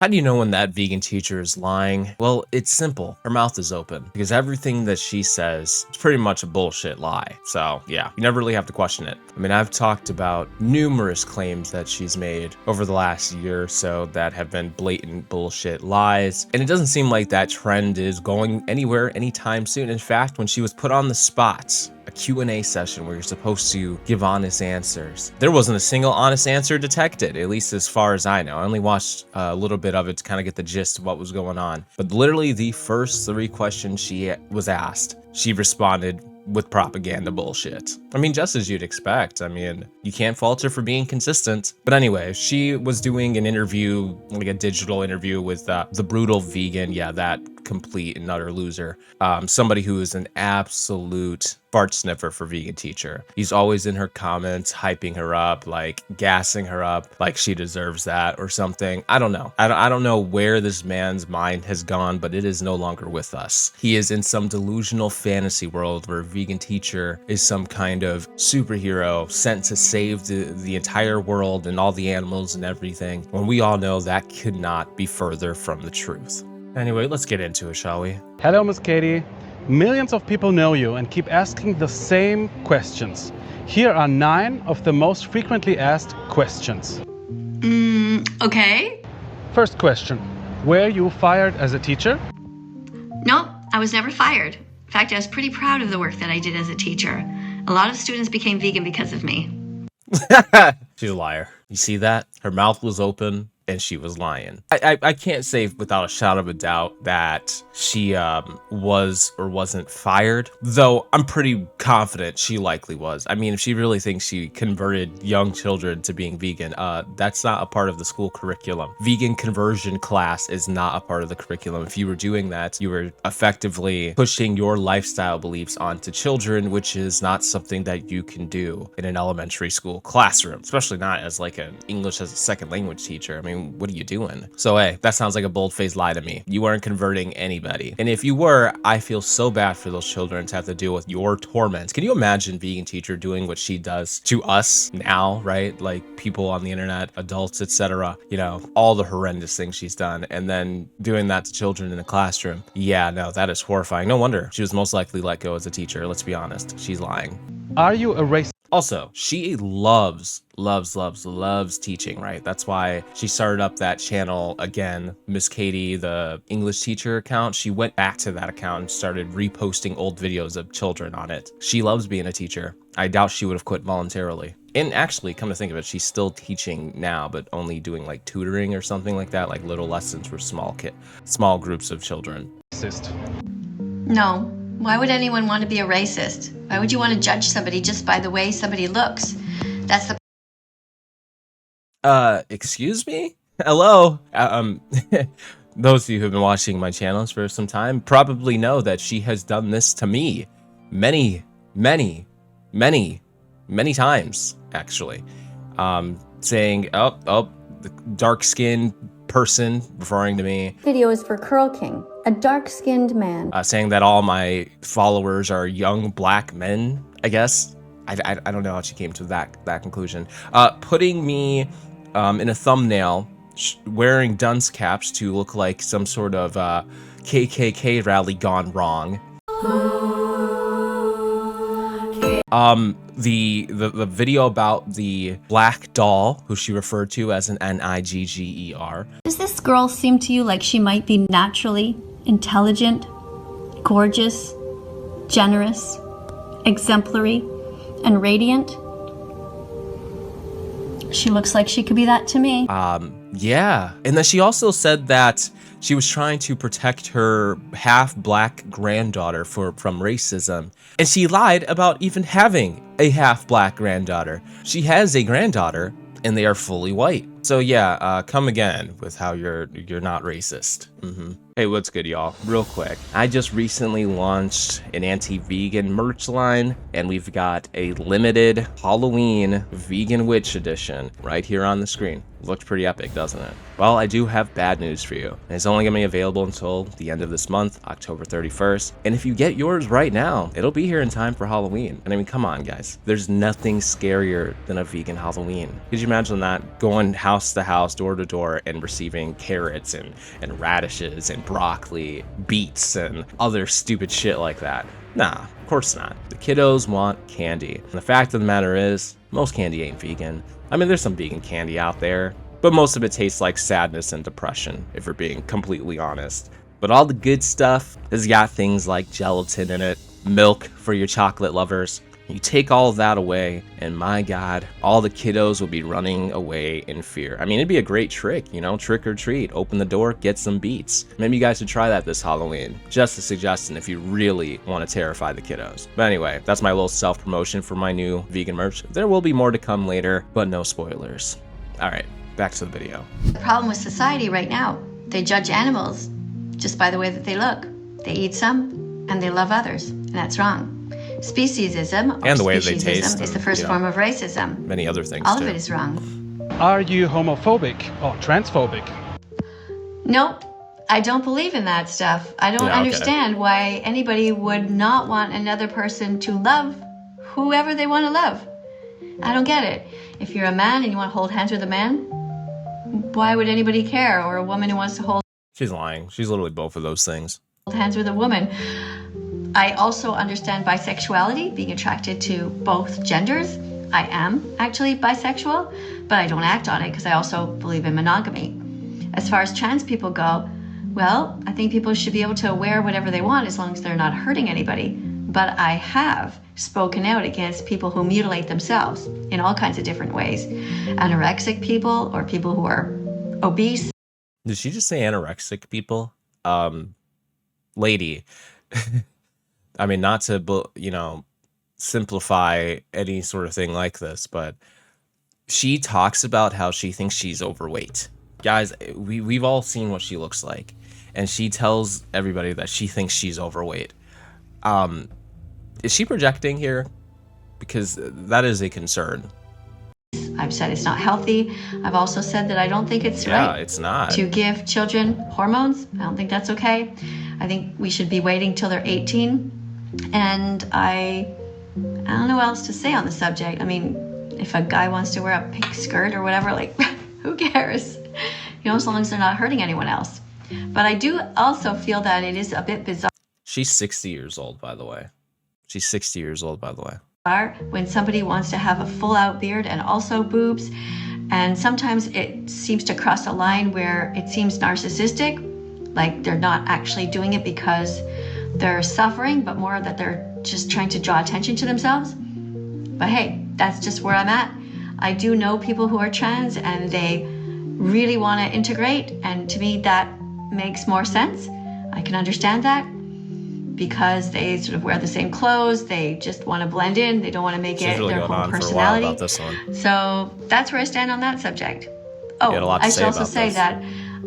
How do you know when that vegan teacher is lying? Well, it's simple. Her mouth is open because everything that she says is pretty much a bullshit lie. So yeah, you never really have to question it. I mean, I've talked about numerous claims that she's made over the last year or so that have been blatant bullshit lies. And it doesn't seem like that trend is going anywhere anytime soon. In fact, when she was put on the spot, a Q&A session where you're supposed to give honest answers, there wasn't a single honest answer detected, at least as far as I know. I only watched a little bit of it to kind of get the gist of what was going on. But literally the first 3 questions she was asked, she responded with propaganda bullshit. I mean, just as you'd expect. I mean, you can't fault her for being consistent. But anyway, she was doing an interview, like a digital interview with the Brutal Vegan. Yeah, that complete and utter loser. Somebody who is an absolute fart sniffer for vegan teacher. He's always in her comments, hyping her up, like gassing her up, like she deserves that or something. I don't know. I don't know where this man's mind has gone, but it is no longer with us. He is in some delusional fantasy world where a vegan teacher is some kind of superhero sent to save the entire world and all the animals and everything, when we all know that could not be further from the truth. Anyway, let's get into it, shall we? Hello, Miss Katie. Millions of people know you and keep asking the same questions. Here are 9 of the most frequently asked questions. Okay. First question. Were you fired as a teacher? No, I was never fired. In fact, I was pretty proud of the work that I did as a teacher. A lot of students became vegan because of me. She's a liar. You see that? Her mouth was open and she was lying. I can't say without a shadow of a doubt that she was or wasn't fired, though I'm pretty confident she likely was. I mean, if she really thinks she converted young children to being vegan, that's not a part of the school curriculum. Vegan conversion class is not a part of the curriculum. If you were doing that, you were effectively pushing your lifestyle beliefs onto children, which is not something that you can do in an elementary school classroom, especially not as like an English as a second language teacher. I mean, what are you doing? So hey, that sounds like a bold-faced lie to me. You weren't converting anybody. And if you were, I feel so bad for those children to have to deal with your torment. Can you imagine vegan teacher doing what she does to us now, right? Like people on the internet, adults, etc. You know, all the horrendous things she's done, and then doing that to children in a classroom. Yeah, no, that is horrifying. No wonder she was most likely let go as a teacher. Let's be honest. She's lying. Are you a racist? Also, she loves teaching, right? That's why she started up that channel again, Miss Katie, the English teacher account. She went back to that account and started reposting old videos of children on it. She loves being a teacher. I doubt she would have quit voluntarily. And actually, come to think of it, she's still teaching now, but only doing like tutoring or something like that, like little lessons for small groups of children. No. Why would anyone want to be a racist? Why would you want to judge somebody just by the way somebody looks? That's the... Excuse me? Hello? Those of you who've been watching my channels for some time probably know that she has done this to me many times, actually. Saying, the dark-skinned person referring to me. Video is for Curl King, a dark-skinned man. Saying that all my followers are young black men, I guess. I don't know how she came to that conclusion. Putting me in a thumbnail wearing dunce caps to look like some sort of KKK rally gone wrong. The video about the black doll, who she referred to as an Nigger. Does this girl seem to you like she might be naturally intelligent, gorgeous, generous, exemplary, and radiant? She looks like she could be that to me. Yeah. And then she also said that she was trying to protect her half-black granddaughter from racism. And she lied about even having a half-black granddaughter. She has a granddaughter, and they are fully white. So yeah, come again with how you're not racist. Hey, what's good, y'all? Real quick, I just recently launched an anti-vegan merch line, and we've got a limited Halloween vegan witch edition right here on the screen. Looks pretty epic, doesn't it? Well, I do have bad news for you. It's only gonna be available until the end of this month, October 31st. And if you get yours right now, it'll be here in time for Halloween. And I mean, come on, guys. There's nothing scarier than a vegan Halloween. Could you imagine that? Going house to house, door to door, and receiving carrots and radishes and broccoli, beets, and other stupid shit like that. Nah, of course not. The kiddos want candy. And the fact of the matter is, most candy ain't vegan. I mean, there's some vegan candy out there, but most of it tastes like sadness and depression, if we're being completely honest. But all the good stuff has got things like gelatin in it, milk for your chocolate lovers. You take all of that away, and my God, all the kiddos will be running away in fear. I mean, it'd be a great trick, you know, trick or treat. Open the door, get some beets. Maybe you guys should try that this Halloween. Just a suggestion if you really want to terrify the kiddos. But anyway, that's my little self-promotion for my new vegan merch. There will be more to come later, but no spoilers. All right, back to the video. The problem with society right now, they judge animals just by the way that they look. They eat some and they love others, and that's wrong. Speciesism, or And the way they speciesism, taste is the and, first you know, form of racism. Many other things All too. of it is wrong. Are you homophobic or transphobic? Nope, I don't believe in that stuff. I don't Yeah, okay. understand why anybody would not want another person to love whoever they want to love. I don't get it. If you're a man and you want to hold hands with a man, why would anybody care? Or a woman who wants to hold She's lying. She's literally both of those things. hands with a woman. I also understand bisexuality, being attracted to both genders. I am actually bisexual, but I don't act on it because I also believe in monogamy. As far as trans people go, well, I think people should be able to wear whatever they want as long as they're not hurting anybody. But I have spoken out against people who mutilate themselves in all kinds of different ways. Anorexic people or people who are obese. Did she just say anorexic people? Lady, I mean, not to, you know, simplify any sort of thing like this, but she talks about how she thinks she's overweight. Guys, we've all seen what she looks like, and she tells everybody that she thinks she's overweight. Is she projecting here? Because that is a concern. I've said it's not healthy. I've also said that I don't think it's Yeah, right it's not. to give children hormones. I don't think that's okay. I think we should be waiting till they're 18. And I don't know what else to say on the subject. I mean, if a guy wants to wear a pink skirt or whatever, like, who cares? You know, as long as they're not hurting anyone else. But I do also feel that it is a bit bizarre She's 60 years old, by the way. She's 60 years old, by the way. when somebody wants to have a full-out beard and also boobs. And sometimes it seems to cross a line where it seems narcissistic, like they're not actually doing it because they're suffering, but more that they're just trying to draw attention to themselves. But hey, that's just where I'm at. I do know people who are trans and they really want to integrate, and to me that makes more sense. I can understand that because they sort of wear the same clothes, they just want to blend in, they don't want to make She's it really their going whole on for a while personality. about this one. So that's where I stand on that subject. You had a lot to I say should also about say this. that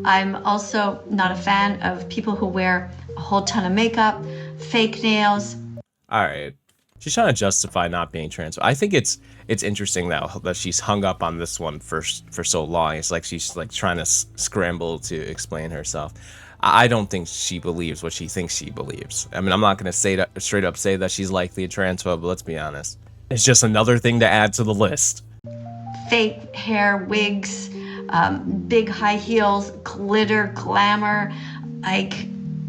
I'm also not a fan of people who wear a whole ton of makeup, fake nails. All right. She's trying to justify not being trans. I think it's interesting that she's hung up on this one for so long. It's like she's like trying to scramble to explain herself. I don't think she believes what she thinks she believes. I mean, I'm not going to say that straight up say that she's likely a transphobe, but let's be honest. It's just another thing to add to the list. Fake hair, wigs, big high heels, glitter, glamour. Like,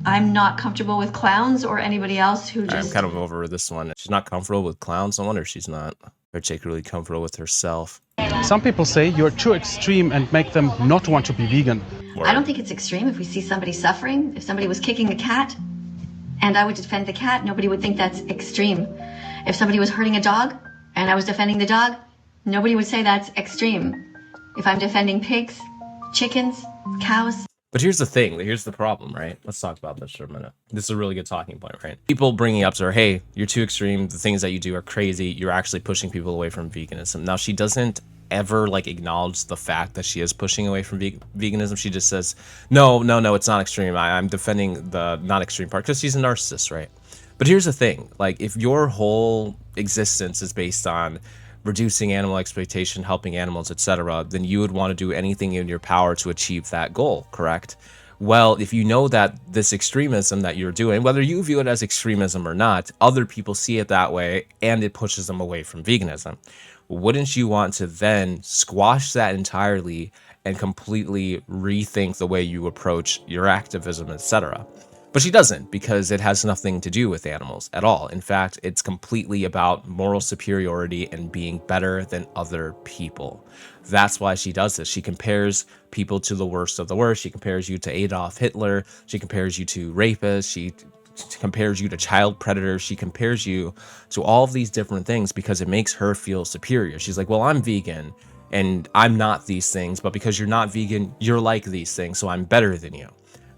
I'm not comfortable with clowns or anybody else who I'm just... kind of over this one. She's not comfortable with clowns. I wonder if she's not particularly comfortable with herself. Some people say you're too extreme and make them not want to be vegan. I don't think it's extreme if we see somebody suffering. If somebody was kicking a cat and I would defend the cat, nobody would think that's extreme. If somebody was hurting a dog and I was defending the dog, nobody would say that's extreme. If I'm defending pigs, chickens, cows... But here's the thing. Here's the problem, right? Let's talk about this for a minute. This is a really good talking point, right? People bringing up to her, hey, you're too extreme. The things that you do are crazy. You're actually pushing people away from veganism. Now, she doesn't ever like acknowledge the fact that she is pushing away from veganism. She just says, no, it's not extreme. I'm defending the not extreme part because she's a narcissist, right? But here's the thing. Like, if your whole existence is based on reducing animal exploitation, helping animals, etc., then you would want to do anything in your power to achieve that goal, correct? Well, if you know that this extremism that you're doing, whether you view it as extremism or not, other people see it that way and it pushes them away from veganism. Wouldn't you want to then squash that entirely and completely rethink the way you approach your activism, etc. But she doesn't, because it has nothing to do with animals at all. In fact, it's completely about moral superiority and being better than other people. That's why she does this. She compares people to the worst of the worst. She compares you to Adolf Hitler. She compares you to rapists. She compares you to child predators. She compares you to all of these different things because it makes her feel superior. She's like, well, I'm vegan and I'm not these things, but because you're not vegan, you're like these things, so I'm better than you.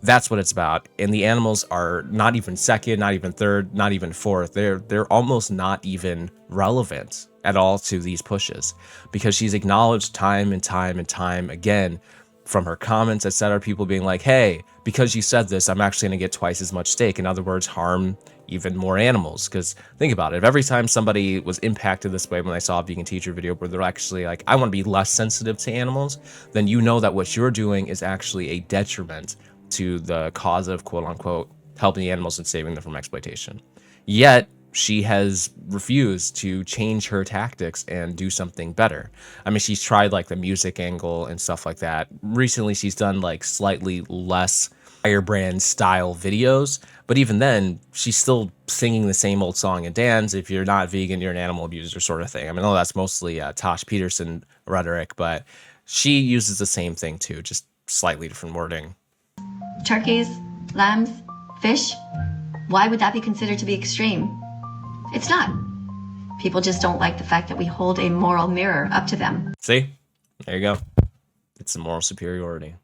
That's what it's about. And the animals are not even second, not even third, not even fourth. They're almost not even relevant at all to these pushes, because she's acknowledged time and time and time again from her comments, etc., people being like, hey, because you said this, I'm actually going to get twice as much steak. In other words, harm even more animals. Because think about it, if every time somebody was impacted this way when they saw a vegan teacher video where they're actually like, I want to be less sensitive to animals, then you know that what you're doing is actually a detriment to the cause of, quote unquote, helping the animals and saving them from exploitation. Yet she has refused to change her tactics and do something better. I mean, she's tried like the music angle and stuff like that. Recently, she's done like slightly less firebrand style videos, but even then, she's still singing the same old song and dance. If you're not vegan, you're an animal abuser sort of thing. I mean, no, that's mostly Tosh Peterson rhetoric, but she uses the same thing too, just slightly different wording. Turkeys, lambs, fish, why would that be considered to be extreme? It's not. People just don't like the fact that we hold a moral mirror up to them. See? There you go. It's a moral superiority.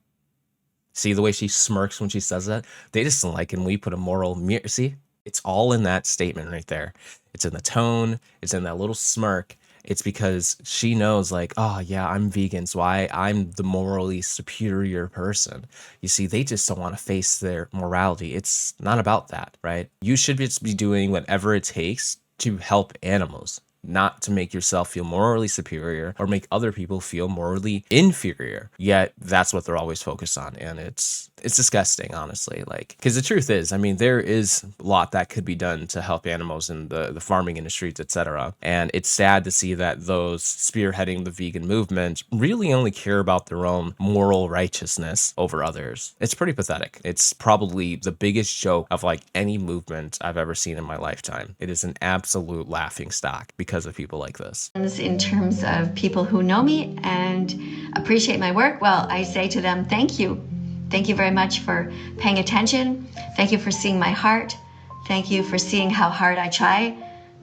See the way she smirks when she says that? They just don't like it when we put a moral mirror. See? It's all in that statement right there. It's in the tone. It's in that little smirk. It's because she knows, like, oh, yeah, I'm vegan, so I'm the morally superior person. You see, they just don't want to face their morality. It's not about that, right? You should just be doing whatever it takes to help animals, not to make yourself feel morally superior or make other people feel morally inferior. Yet that's what they're always focused on, and it's disgusting, honestly. Like, because the truth is, I mean, there is a lot that could be done to help animals in the farming industries, etc. And it's sad to see that those spearheading the vegan movement really only care about their own moral righteousness over others. It's pretty pathetic. It's probably the biggest joke of like any movement I've ever seen in my lifetime. It is an absolute laughing stock because of people like this. In terms of people who know me and appreciate my work, well, I say to them, thank you. Thank you very much for paying attention. Thank you for seeing my heart. Thank you for seeing how hard I try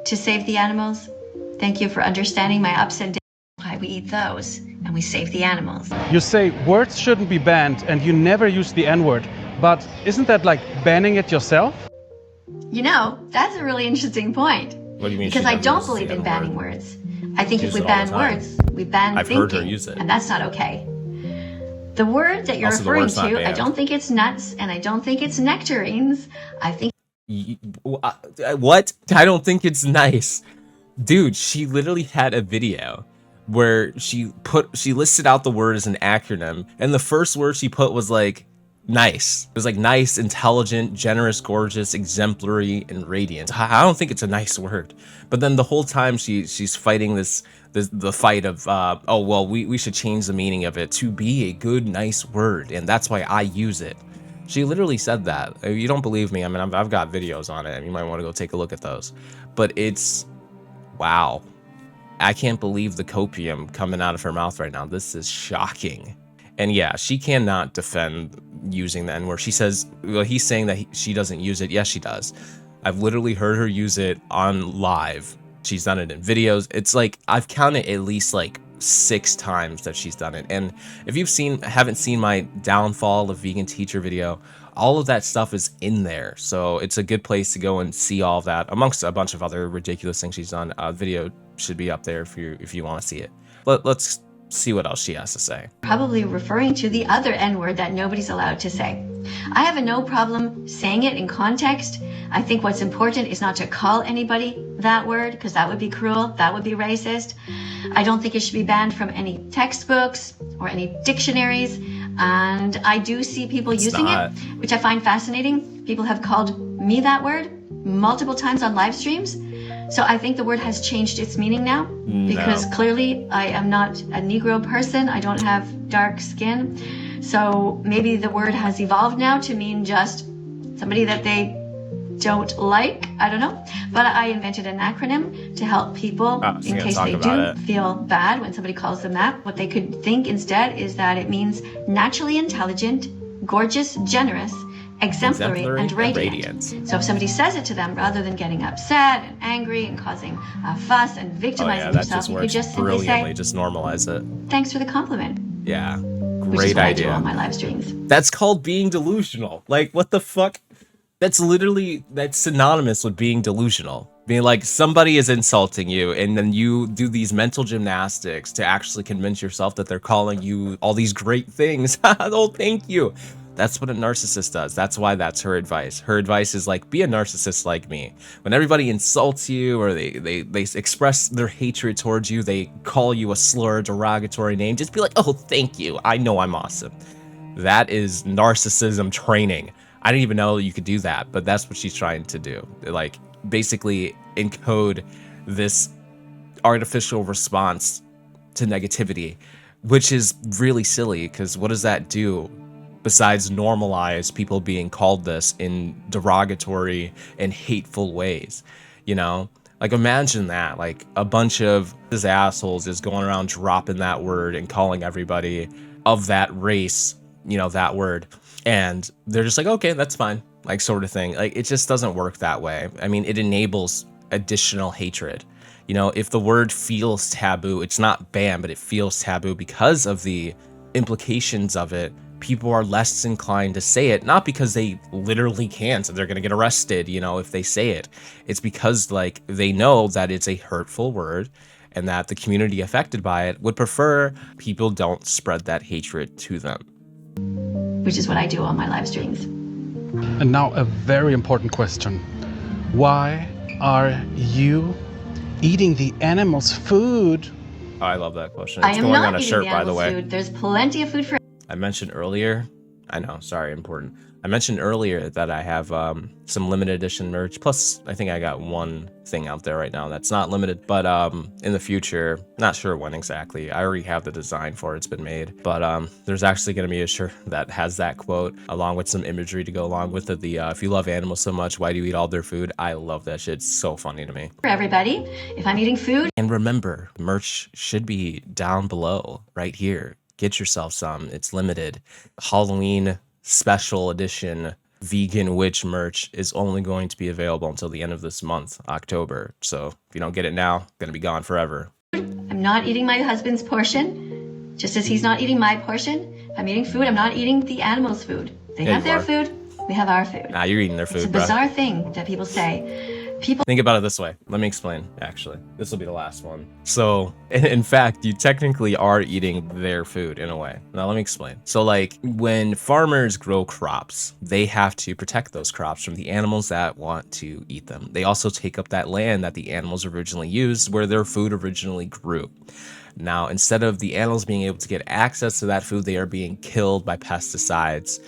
to save the animals. Thank you for understanding my ups and downs, why we eat those and we save the animals. You say words shouldn't be banned and you never use the N-word, but isn't that like banning it yourself? You know, that's a really interesting point. What do you mean? Because I don't believe in banning words. I think if we ban words, we ban thinking. I've heard her use it. And that's not okay. The word that you're referring to, I don't think it's nuts and I don't think it's nectarines. I think... What? I don't think it's nice. Dude, she literally had a video where she listed out the word as an acronym, and the first word she put was like nice. It was like nice, intelligent, generous, gorgeous, exemplary, and radiant. I don't think it's a nice word. But then the whole time she's fighting the fight of oh well, we should change the meaning of it to be a good, nice word, and that's why I use it. She literally said that. If you don't believe me, I mean, I've got videos on it, and you might want to go take a look at those. But it's, wow. I can't believe the copium coming out of her mouth right now. This is shocking. And yeah, she cannot defend using the N-word. She says, well, he's saying that she doesn't use it. Yes, she does. I've literally heard her use it on live. She's done it in videos. It's like, I've counted at least like 6 times that she's done it. And if you've haven't seen my downfall of vegan teacher video, all of that stuff is in there. So it's a good place to go and see all of that, amongst a bunch of other ridiculous things she's done. Video should be up there if you want to see it. Let's see what else she has to say. Probably referring to the other N-word that nobody's allowed to say. I have no problem saying it in context. I think what's important is not to call anybody that word, because that would be cruel, that would be racist. I don't think it should be banned from any textbooks or any dictionaries. And I do see people using it, which I find fascinating. People have called me that word multiple times on live streams. So I think the word has changed its meaning now, because clearly I am not a Negro person. I don't have dark skin. So maybe the word has evolved now to mean just somebody that they don't like. I don't know. But I invented an acronym to help people in case they do feel bad when somebody calls them that. What they could think instead is that it means naturally intelligent, gorgeous, generous, exemplary and radiant. So if somebody says it to them, rather than getting upset and angry and causing a fuss and victimizing themselves, you could just simply say, just normalize it. Thanks for the compliment. Yeah, Which is what I do on my live streams. That's called being delusional. Like, what the fuck? That's synonymous with being delusional. Being like, somebody is insulting you, and then you do these mental gymnastics to actually convince yourself that they're calling you all these great things. Oh, thank you. That's what a narcissist does. That's why that's her advice. Her advice is like, be a narcissist like me. When everybody insults you or they express their hatred towards you, they call you a slur, derogatory name, just be like, oh, thank you. I know I'm awesome. That is narcissism training. I didn't even know you could do that, but that's what she's trying to do. Like, basically encode this artificial response to negativity, which is really silly, because what does that do besides normalize people being called this in derogatory and hateful ways? You know, like, imagine that, like, a bunch of these assholes is going around dropping that word and calling everybody of that race, you know, that word, and they're just like, okay, that's fine, like, sort of thing. Like, it just doesn't work that way. I mean, it enables additional hatred. You know, if the word feels taboo, it's not banned, but it feels taboo because of the implications of it. People are less inclined to say it, not because they literally can't, so they're going to get arrested, you know, if they say it. It's because, like, they know that it's a hurtful word and that the community affected by it would prefer people don't spread that hatred to them. Which is what I do on my live streams. And now a very important question. Why are you eating the animals' food? Oh, I love that question. I It's am going not on a eating shirt, the by the animals' way. food. There's plenty of food for I mentioned earlier, I know, sorry, important. I mentioned earlier that I have some limited edition merch. Plus, I think I got one thing out there right now that's not limited. But in the future, not sure when exactly. I already have the design for it. It's been made. But there's actually going to be a shirt that has that quote along with some imagery to go along with it. The if you love animals so much, why do you eat all their food? I love that shit. It's so funny to me. everybody. If I'm eating food, And remember, merch should be down below right here. Get yourself some. It's limited. Halloween special edition vegan witch merch is only going to be available until the end of this month, October. So if you don't get it now, it's gonna be gone forever. I'm not eating my husband's portion, just as he's not eating my portion. If I'm eating food, I'm not eating the animals' food. They Yeah, have you their are. food, we have our food. Nah, you're eating their It's food, a bro. bizarre thing that people say. People Think about it this way. Let me explain, actually. This will be the last one. So, in fact, you technically are eating their food in a way. Now, let me explain. So, like, when farmers grow crops, they have to protect those crops from the animals that want to eat them. They also take up that land that the animals originally used, where their food originally grew. Now, instead of the animals being able to get access to that food, they are being killed by pesticides,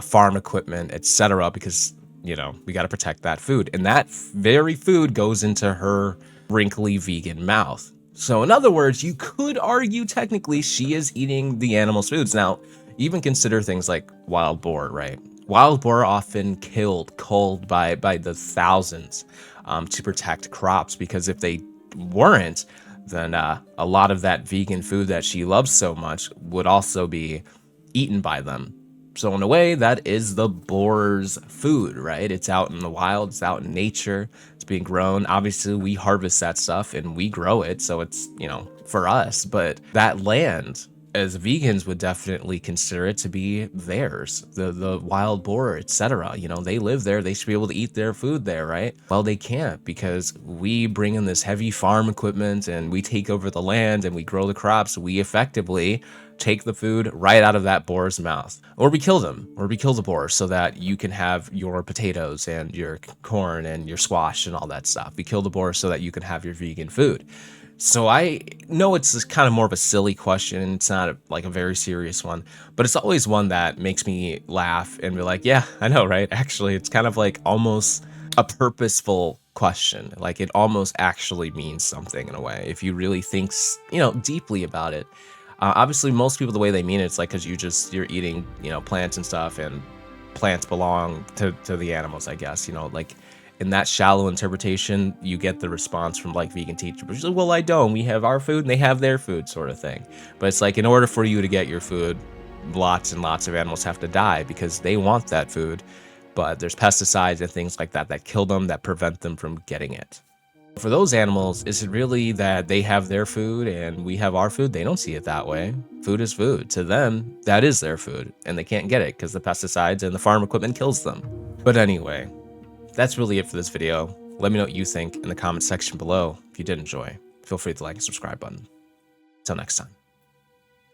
farm equipment, etc., because you know, we got to protect that food. And that very food goes into her wrinkly vegan mouth. So in other words, you could argue technically she is eating the animal's foods. Now, even consider things like wild boar, right? Wild boar are often killed cold by the thousands to protect crops, because if they weren't, then a lot of that vegan food that she loves so much would also be eaten by them. So in a way, that is the boar's food, right? It's out in the wild, it's out in nature, it's being grown. Obviously, we harvest that stuff and we grow it, so it's, you know, for us. But that land, as vegans would definitely consider it to be theirs, the wild boar, etc. You know, they live there, they should be able to eat their food there, right? Well, they can't, because we bring in this heavy farm equipment and we take over the land and we grow the crops. We effectively take the food right out of that boar's mouth, or we kill them, or we kill the boar so that you can have your potatoes and your corn and your squash and all that stuff. We kill the boar so that you can have your vegan food. So I know it's kind of more of a silly question. It's not like a very serious one, but it's always one that makes me laugh and be like, yeah, I know, right? Actually, it's kind of like almost a purposeful question. Like it almost actually means something in a way if you really think, deeply about it. Obviously, most people, the way they mean it's like because you're eating, plants and stuff, and plants belong to the animals, I guess. Like in that shallow interpretation, you get the response from like vegan teachers. She's like, well, I don't. We have our food and they have their food, sort of thing. But it's like in order for you to get your food, lots and lots of animals have to die because they want that food. But there's pesticides and things like that that kill them, that prevent them from getting it. For those animals, is it really that they have their food and we have our food? They don't see it that way. Food is food. To them, that is their food, and they can't get it because the pesticides and the farm equipment kills them. But anyway, that's really it for this video. Let me know what you think in the comment section below. If you did enjoy, feel free to like and subscribe button. Until next time.